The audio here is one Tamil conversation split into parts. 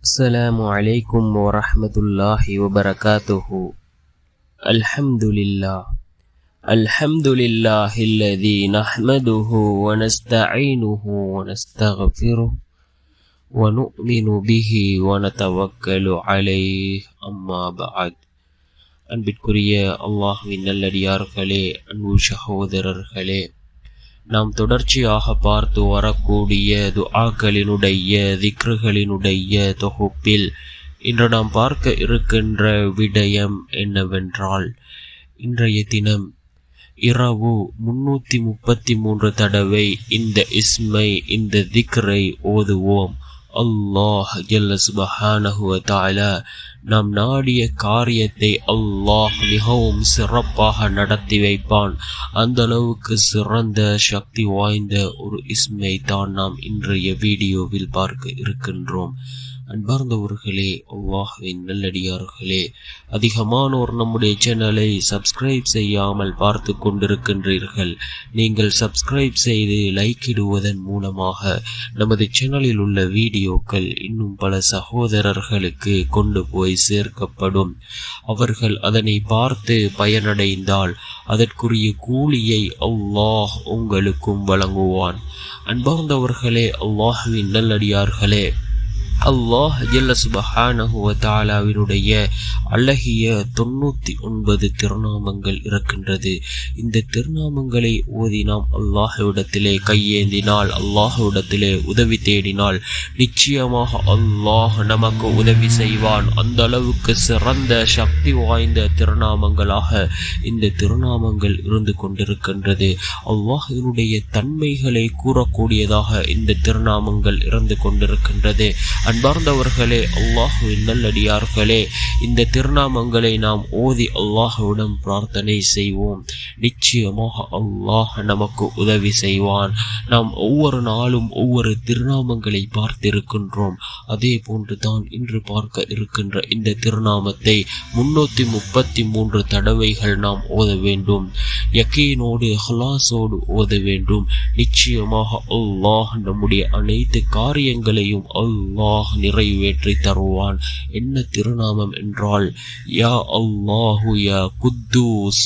السلام عليكم ورحمة الله وبركاته. الحمد لله الذي نحمده ونستعينه ونستغفره ونؤمن به ونتوكل عليه. أما بعد. அன்பிற்குரிய அல்லாஹ்வின் நல்லடியார்களே, அன்பு சகோதரர்களே, நாம் தொடர்ச்சியாக பார்த்து வரக்கூடிய துஆக்களினுடைய திக்ருகளினுடைய தொகுப்பில் இன்று நாம் பார்க்க இருக்கின்ற விடயம் என்னவென்றால், இன்றைய தினம் இரவு 333 தடவை இந்த இஸ்மை, இந்த திக்ரை ஓதுவோம். அல்லாஹ் ஜல்ல சுப்ஹானஹு வ தஆலா நாம் நாடிய காரியத்தை அல்லாஹ் மிகவும் சிறப்பாக நடத்தி வைப்பான். அந்த அளவுக்கு சிறந்த சக்தி வாய்ந்த ஒரு இஸ்மை தான் நாம் இன்றைய வீடியோவில் பார்க்க இருக்கின்றோம். அன்பார்ந்தவர்களே, அல்லாஹ்வின் நல்லடியார்களே, அதிகமானோர் நம்முடைய சேனலை சப்ஸ்கிரைப் செய்யாமல் பார்த்து கொண்டிருக்கின்றீர்கள். நீங்கள் சப்ஸ்கிரைப் செய்து லைக் இடுவதன் மூலமாக நமது சேனலில் உள்ள வீடியோக்கள் இன்னும் பல சகோதரர்களுக்கு கொண்டு போய் சேர்க்கப்படும். அவர்கள் அதனை பார்த்து பயனடைந்தால் அதற்குரிய கூலியை அல்லாஹ் உங்களுக்கும் வழங்குவான். அன்பார்ந்தவர்களே, அல்லாஹ்வின் நல்லடியார்களே, அல்லாஹ் ஜல்ல சுப்ஹானஹு வ தஆலாவினுடைய அழகிய 99 திருநாமங்கள் இருக்கின்றது. இந்த திருநாமங்களை ஓதி நாம் அல்லாஹ்விடத்திலே கையேந்தினால், அல்லாஹ்விடத்திலே உதவி தேடினால் நிச்சயமாக அல்லாஹ் நமக்கு உதவி செய்வான். அந்த அளவுக்கு சிறந்த சக்தி வாய்ந்த திருநாமங்களாக இந்த திருநாமங்கள் இருந்து கொண்டிருக்கின்றது. அல்லாஹ்வினுடைய தன்மைகளை கூறக்கூடியதாக இந்த திருநாமங்கள் இருந்து கொண்டிருக்கின்றது. அன்பார்ந்தவர்களே, அல்லாஹ்வின் நல்லடியார்களே, இந்த திருநாமங்களை நாம் ஓதி அல்லாஹ்விடம் பிரார்த்தனை செய்வோம். நிச்சயமாக அல்லாஹ் நமக்கு உதவி செய்வான். நாம் ஒவ்வொரு நாளும் ஒவ்வொரு திருநாமங்களை பார்த்திருக்கின்றோம். அதே போன்று தான் இன்று பார்க்க இருக்கின்ற இந்த திருநாமத்தை 333 தடவைகள் நாம் ஓத வேண்டும். யக்கீனோடு இஹ்லாஸோடு ஓத வேண்டும். நிச்சயமாக அல்லாஹ் நம்முடைய அனைத்து காரியங்களையும் அல்லாஹ் நிறைவேற்றி தருவான். என்ன திருநாமம் என்றால், யா அல்லாஹு யா குத்தூஸ்,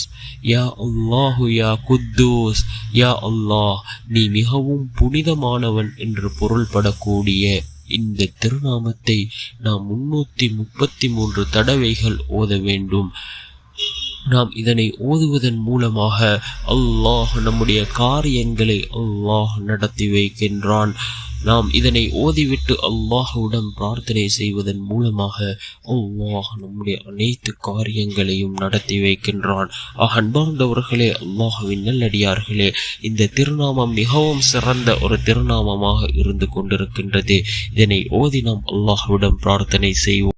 யா அல்லாஹு யா குத்தூஸ், யா அல்லாஹ் நீ மிகவும் புனிதமானவன் என்று பொருள்படக்கூடிய இந்த திருநாமத்தை நாம் 333 தடவைகள் ஓத வேண்டும். நாம் இதனை ஓதுவதன் மூலமாக அல்லாஹ் நம்முடைய காரியங்களை அல்லாஹ் நடத்தி வைக்கின்றான். நாம் இதனை ஓதிவிட்டு அல்லாஹ்விடம் பிரார்த்தனை செய்வதன் மூலமாக அல்லாஹ் நம்முடைய அனைத்து காரியங்களையும் நடத்தி வைக்கின்றான். அன்பார்ந்தவர்களே, அல்லாஹ்வின் நல்லடியார்களே, இந்த திருநாமம் மிகவும் சிறந்த ஒரு திருநாமமாக இருந்து கொண்டிருக்கின்றது. இதனை ஓதி நாம் அல்லாஹ்விடம் பிரார்த்தனை செய்வோம்.